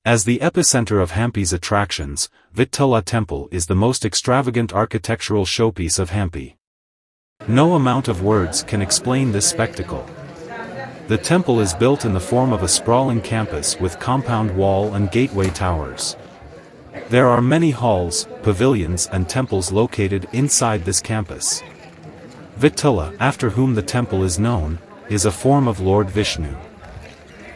As the epicenter of Hampi's attractions, Vittala temple is the most extravagant architectural showpiece of Hampi. No amount of words can explain this spectacle. The temple is built in the form of a sprawling campus with compound wall and gateway towers. There are many halls, pavilions and temples located inside this campus. Vittala, after whom the temple is known, is a form of Lord Vishnu.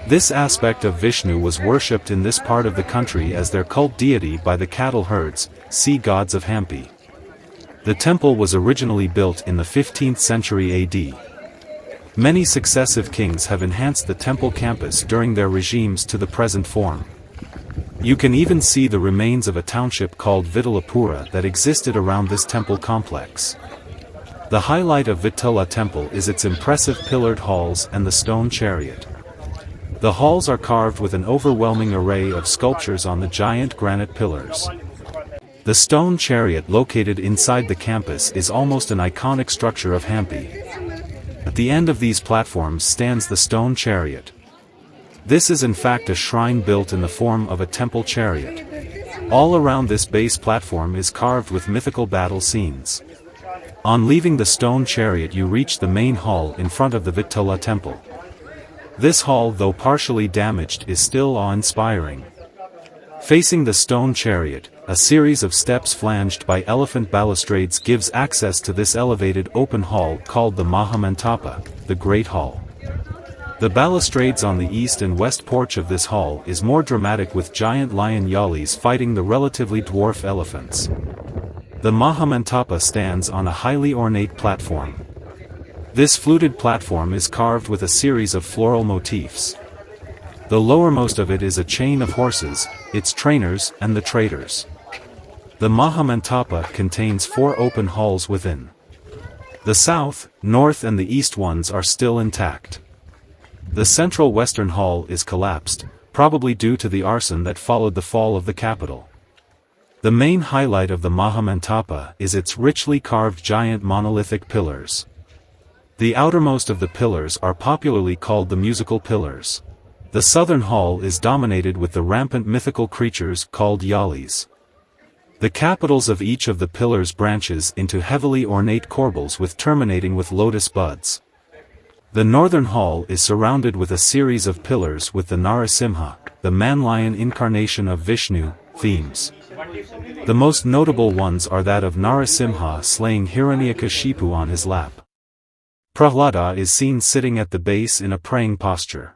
This aspect of Vishnu was worshipped in this part of the country as their cult deity by the cattle herds, sea gods of Hampi. The temple was originally built in the 15th century AD. Many successive kings have enhanced the temple campus during their regimes to the present form. You can even see the remains of a township called Vittalapura that existed around this temple complex. The highlight of Vittala temple is its impressive pillared halls and the stone chariot. The halls are carved with an overwhelming array of sculptures on the giant granite pillars. The stone chariot located inside the campus is almost an iconic structure of Hampi. At the end of these platforms stands the stone chariot. This is in fact a shrine built in the form of a temple chariot. All around this base platform is carved with mythical battle scenes. On leaving the stone chariot you reach the main hall in front of the Vittala temple. This hall, though partially damaged, is still awe-inspiring. Facing the stone chariot, a series of steps flanged by elephant balustrades gives access to this elevated open hall called the Mahamantapa, the Great Hall. The balustrades on the east and west porch of this hall is more dramatic with giant lion yalis fighting the relatively dwarf elephants. The Mahamantapa stands on a highly ornate platform. This fluted platform is carved with a series of floral motifs. The lowermost of it is a chain of horses, its trainers and the traders. The Mahamantapa contains 4 open halls within. The south, north and the east ones are still intact. The central western hall is collapsed, probably due to the arson that followed the fall of the capital. The main highlight of the Mahamantapa is its richly carved giant monolithic pillars. The outermost of the pillars are popularly called the musical pillars. The southern hall is dominated with the rampant mythical creatures called yalis. The capitals of each of the pillars branches into heavily ornate corbels terminating with lotus buds. The northern hall is surrounded with a series of pillars with the Narasimha, the man-lion incarnation of Vishnu, themes. The most notable ones are that of Narasimha slaying Hiranyakashipu on his lap. Prahlada is seen sitting at the base in a praying posture.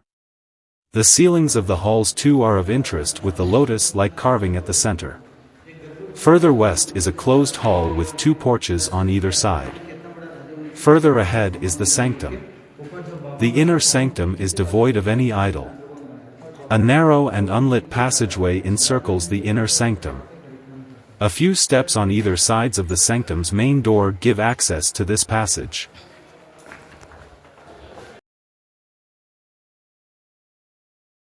The ceilings of the halls too are of interest with the lotus-like carving at the center. Further west is a closed hall with 2 porches on either side. Further ahead is the sanctum. The inner sanctum is devoid of any idol. A narrow and unlit passageway encircles the inner sanctum. A few steps on either sides of the sanctum's main door give access to this passage.